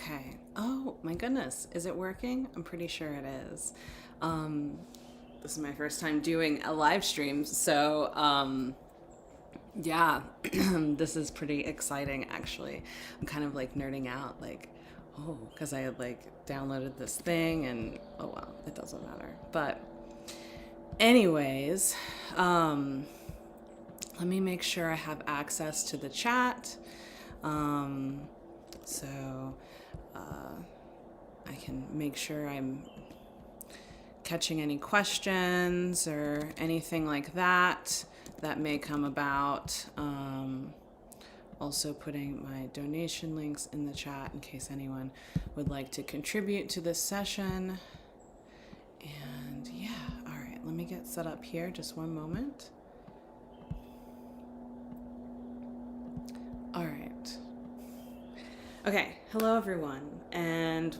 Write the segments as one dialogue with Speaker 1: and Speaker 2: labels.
Speaker 1: Okay. Oh my goodness. Is it working? I'm pretty sure it is. This is my first time doing a live stream. So, yeah, this is pretty exciting actually. I'm kind of like nerding out, like, oh, because I had like downloaded this thing and oh well, it doesn't matter. But, anyways, let me make sure I have access to the chat. So I can make sure I'm catching any questions or anything like that that may come about. Also putting my donation links in the chat in case anyone would like to contribute to this session. And yeah, all right, let me get set up here. Just one moment. All right. Okay, hello everyone, and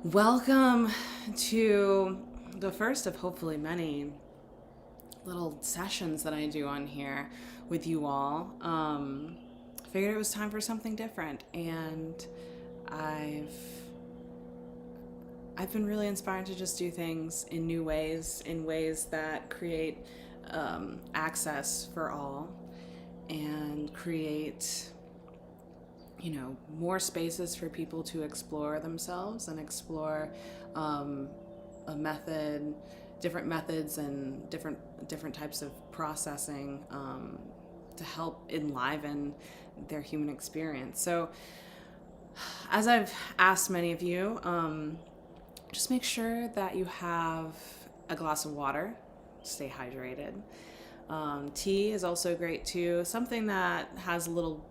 Speaker 1: welcome to the first of hopefully many little sessions that I do on here with you all. Figured it was time for something different, and I've been really inspired to just do things in new ways, in ways that create access for all and create more spaces for people to explore themselves and explore different methods and different types of processing to help enliven their human experience. So, as I've asked many of you, just make sure that you have a glass of water, stay hydrated. Tea is also great too. Something that has a little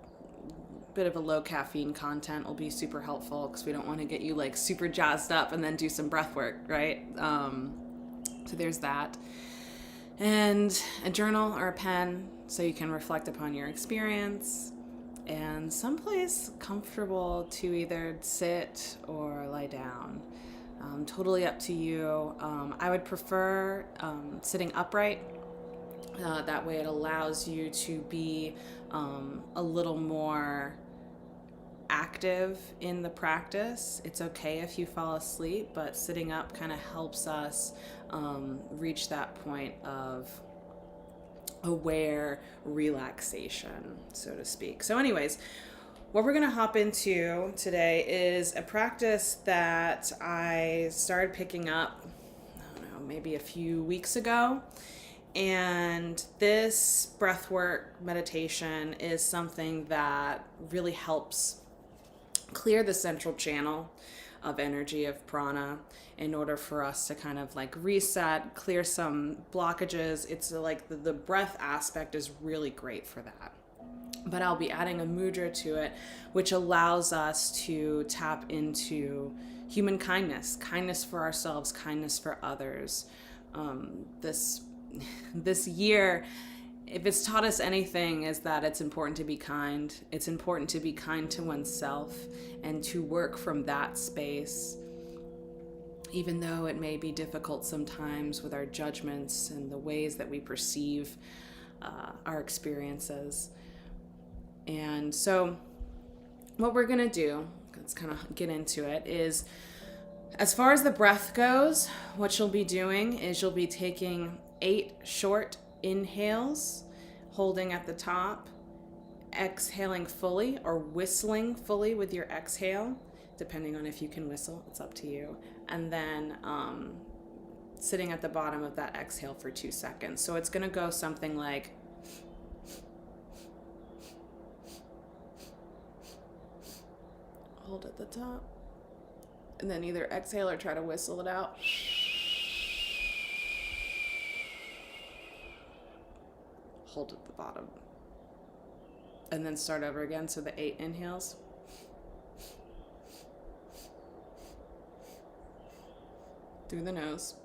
Speaker 1: bit of a low caffeine content will be super helpful because we don't want to get you like super jazzed up and then do some breath work, right? So there's that. And a journal or a pen so you can reflect upon your experience, and someplace comfortable to either sit or lie down. Totally up to you. I would prefer sitting upright. That way it allows you to be a little more active in the practice. It's okay if you fall asleep, but sitting up kind of helps us reach that point of aware relaxation, so to speak. So anyways, what we're going to hop into today is a practice that I started picking up, I don't know, maybe a few weeks ago. And this breathwork meditation is something that really helps clear the central channel of energy of prana in order for us to kind of like reset, clear some blockages. It's like the breath aspect is really great for that. But I'll be adding a mudra to it, which allows us to tap into human kindness, kindness for ourselves, kindness for others. This year, if it's taught us anything, is that it's important to be kind. It's important to be kind to oneself and to work from that space, even though it may be difficult sometimes with our judgments and the ways that we perceive our experiences. And so what we're going to do, let's kind of get into it, is as far as the breath goes, what you'll be doing is you'll be taking 8 short inhales, holding at the top, exhaling fully or whistling fully with your exhale, depending on if you can whistle, it's up to you. And then sitting at the bottom of that exhale for 2 seconds. So it's going to go something like hold at the top, and then either exhale or try to whistle it out. Hold at the bottom. And then start over again. So the 8 inhales. Through the nose.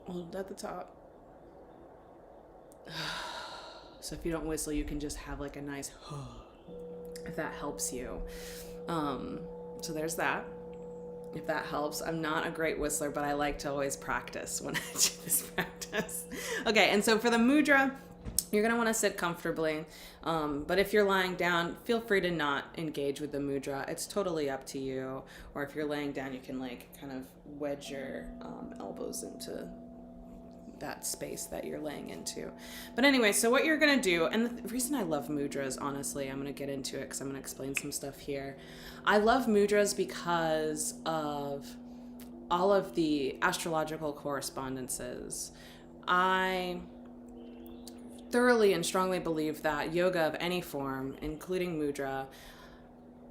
Speaker 1: Hold at the top. So if you don't whistle, you can just have like a nice if that helps you. So there's that. If that helps. I'm not a great whistler, but I like to always practice when I do this practice. Okay, and so for the mudra, You're going to want to sit comfortably. But if you're lying down, feel free to not engage with the mudra. It's totally up to you. Or if you're laying down, you can like kind of wedge your elbows into that space that you're laying into. But anyway, so what you're going to do, and the reason I love mudras, honestly, I'm going to get into it because I'm going to explain some stuff here. I love mudras because of all of the astrological correspondences. I thoroughly and strongly believe that yoga of any form, including mudra,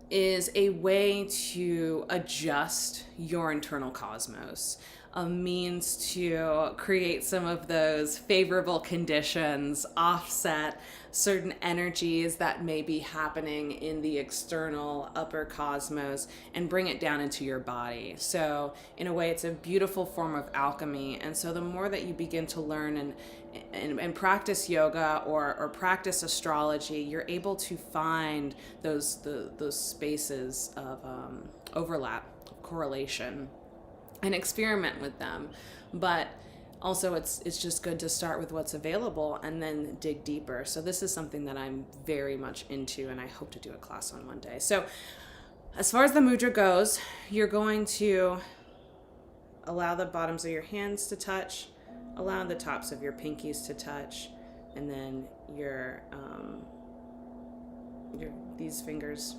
Speaker 1: is a way to adjust your internal cosmos, a means to create some of those favorable conditions, offset certain energies that may be happening in the external upper cosmos, and bring it down into your body. So in a way, it's a beautiful form of alchemy. And so the more that you begin to learn and practice yoga or practice astrology, you're able to find those spaces of overlap, correlation, and experiment with them. But also it's just good to start with what's available and then dig deeper. So this is something that I'm very much into, and I hope to do a class on one day. So as far as the mudra goes, you're going to allow the bottoms of your hands to touch, allow the tops of your pinkies to touch, and then your these fingers,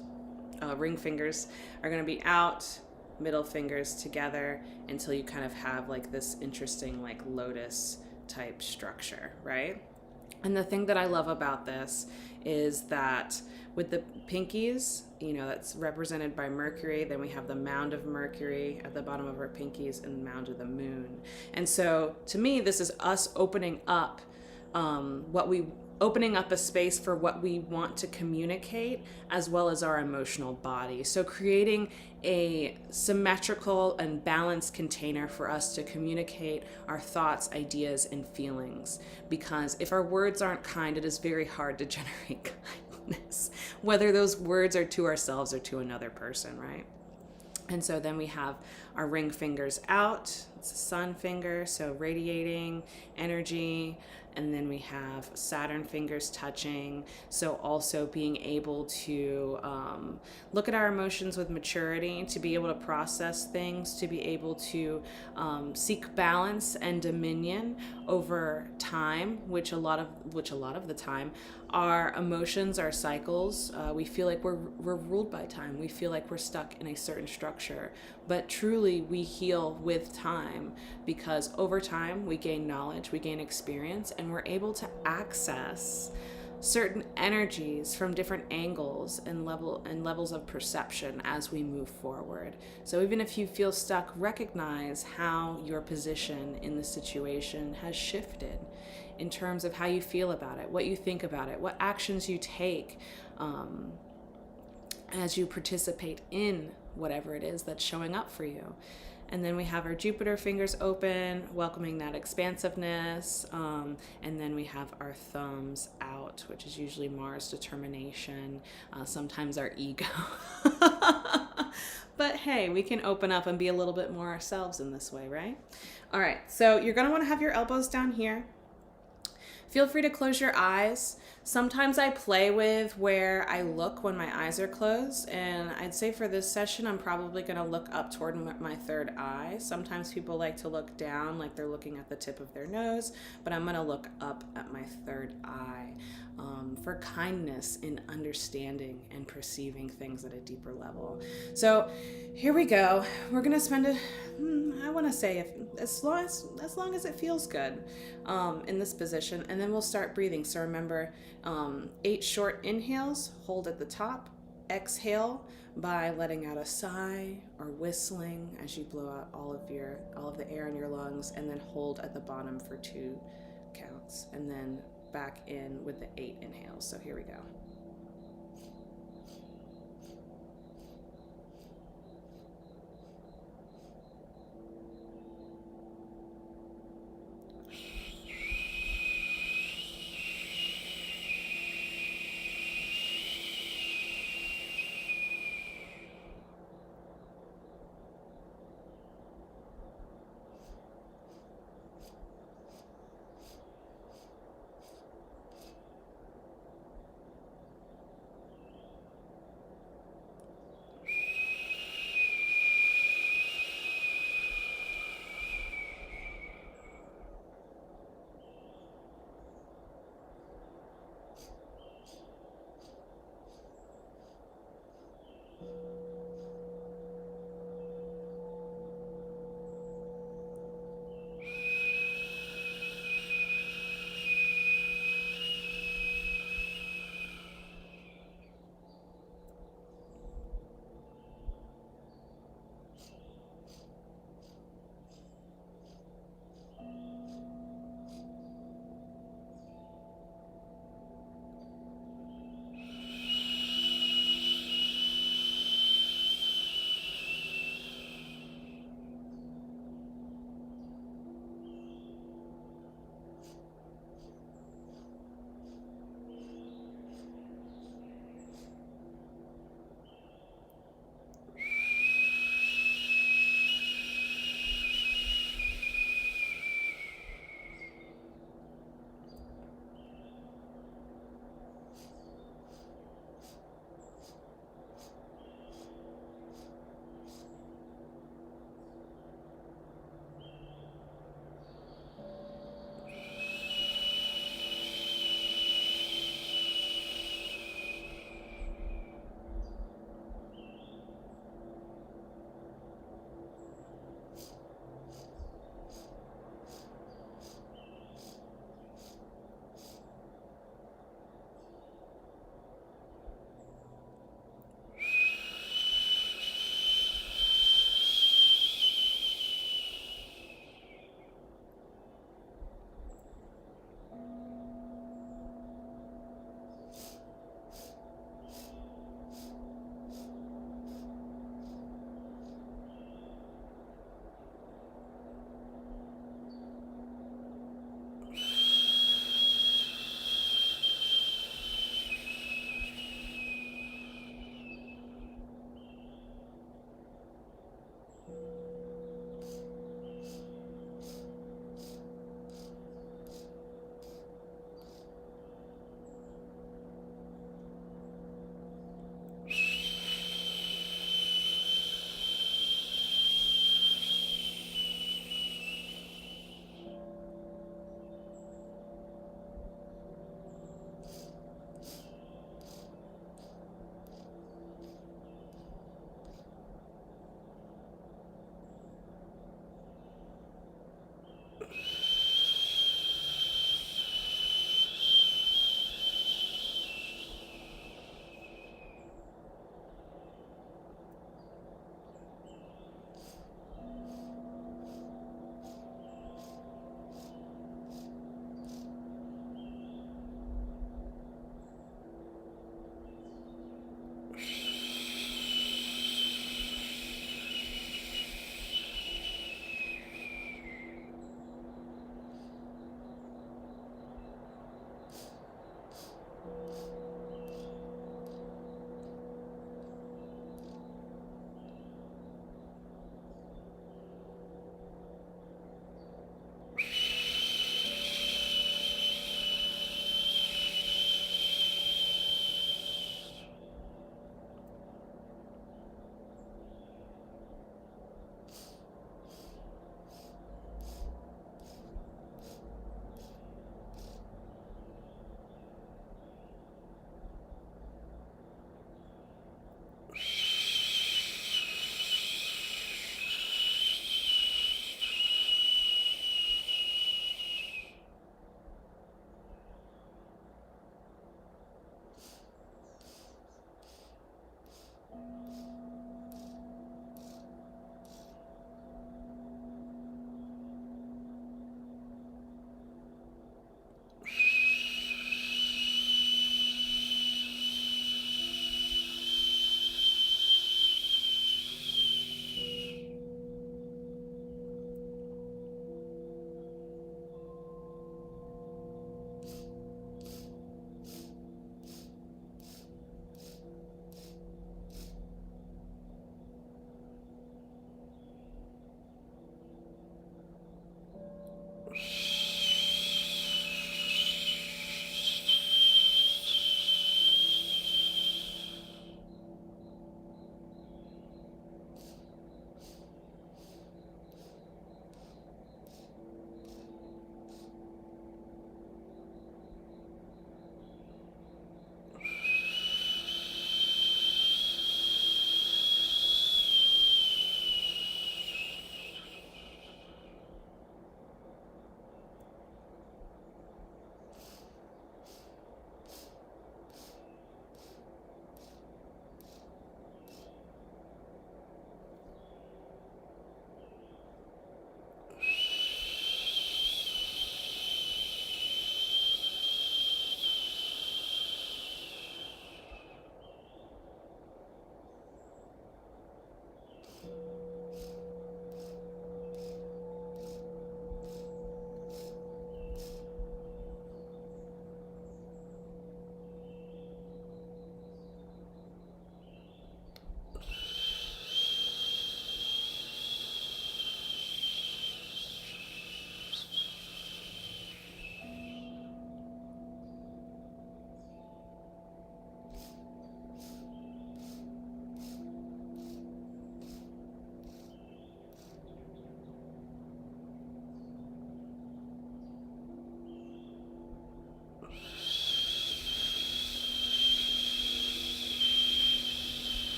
Speaker 1: ring fingers, are going to be out, middle fingers together, until you kind of have like this interesting like lotus type structure, right? And the thing that I love about this is that with the pinkies, that's represented by Mercury. Then we have the mound of Mercury at the bottom of our pinkies and the mound of the moon. And so to me, this is us opening up opening up a space for what we want to communicate, as well as our emotional body. So creating a symmetrical and balanced container for us to communicate our thoughts, ideas, and feelings. Because if our words aren't kind, it is very hard to generate kindness, whether those words are to ourselves or to another person, right? And so then we have our ring fingers out. It's a sun finger, so radiating energy. And then we have Saturn fingers touching. So also being able to look at our emotions with maturity, to be able to process things, to be able to seek balance and dominion over time, which a lot of the time our emotions, our cycles, we feel like we're ruled by time. We feel like we're stuck in a certain structure. But truly, we heal with time, because over time, we gain knowledge, we gain experience, and we're able to access certain energies from different angles and levels of perception as we move forward. So even if you feel stuck, recognize how your position in the situation has shifted in terms of how you feel about it, what you think about it, what actions you take as you participate in whatever it is that's showing up for you. And then we have our Jupiter fingers open, welcoming that expansiveness. And then we have our thumbs out, which is usually Mars determination, sometimes our ego. But hey, we can open up and be a little bit more ourselves in this way, right? All right, so you're going to want to have your elbows down here. Feel free to close your eyes. Sometimes I play with where I look when my eyes are closed, and I'd say for this session, I'm probably going to look up toward my third eye. Sometimes people like to look down, like they're looking at the tip of their nose, but I'm going to look up at my third eye for kindness in understanding and perceiving things at a deeper level. So here we go. We're going to spend I want to say as long as it feels good in this position, and then we'll start breathing. So remember, 8 short inhales, hold at the top, exhale by letting out a sigh or whistling as you blow out all of the air in your lungs, and then hold at the bottom for 2 counts, and then back in with the 8 inhales. So here we go.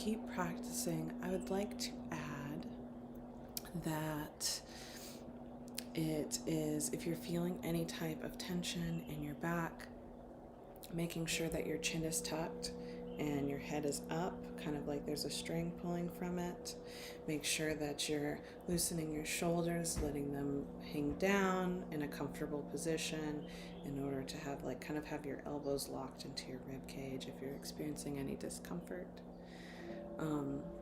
Speaker 1: keep practicing, I would like to add that it is, if you're feeling any type of tension in your back, making sure that your chin is tucked and your head is up, kind of like there's a string pulling from it. Make sure that you're loosening your shoulders, letting them hang down in a comfortable position in order to have have your elbows locked into your rib cage if you're experiencing any discomfort.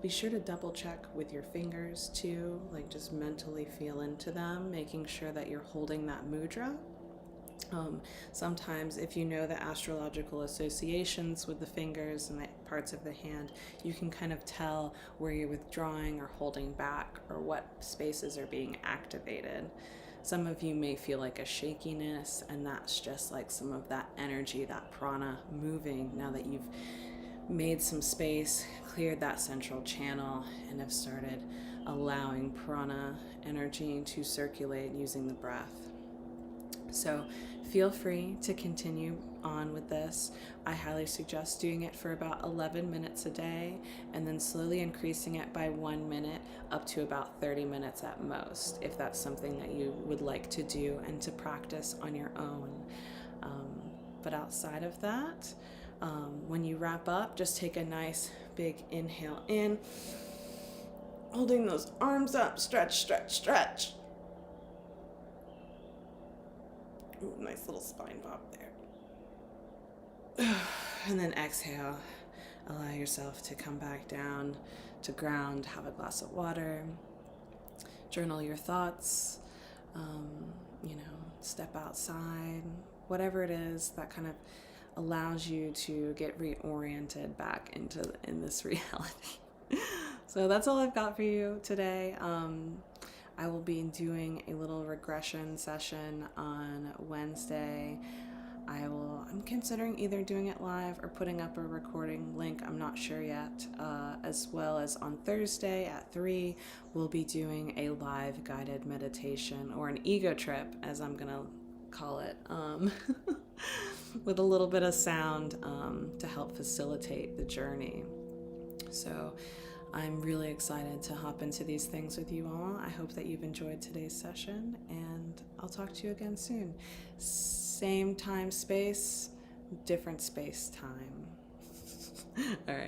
Speaker 1: Be sure to double check with your fingers too, like just mentally feel into them, making sure that you're holding that mudra. Sometimes if you know the astrological associations with the fingers and the parts of the hand, you can kind of tell where you're withdrawing or holding back or what spaces are being activated. Some of you may feel like a shakiness, and that's just like some of that energy, that prana moving now that you've made some space, cleared that central channel, and have started allowing prana energy to circulate using the breath. So feel free to continue on with this. I highly suggest doing it for about 11 minutes a day and then slowly increasing it by 1 minute up to about 30 minutes at most, if that's something that you would like to do and to practice on your own. But outside of that, when you wrap up, just take a nice big inhale in, holding those arms up, stretch, stretch, stretch. Ooh, nice little spine pop there. And then exhale. Allow yourself to come back down to ground, have a glass of water, journal your thoughts, step outside, whatever it is that kind of allows you to get reoriented back in this reality. So that's all I've got for you today. I will be doing a little regression session on Wednesday. I'm considering either doing it live or putting up a recording link. I'm not sure yet. As well as on Thursday at 3, we'll be doing a live guided meditation, or an ego trip, as I'm going to call it, with a little bit of sound to help facilitate the journey. So I'm really excited to hop into these things with you all. I hope that you've enjoyed today's session, and I'll talk to you again soon. Same time, space, different space, time. All right.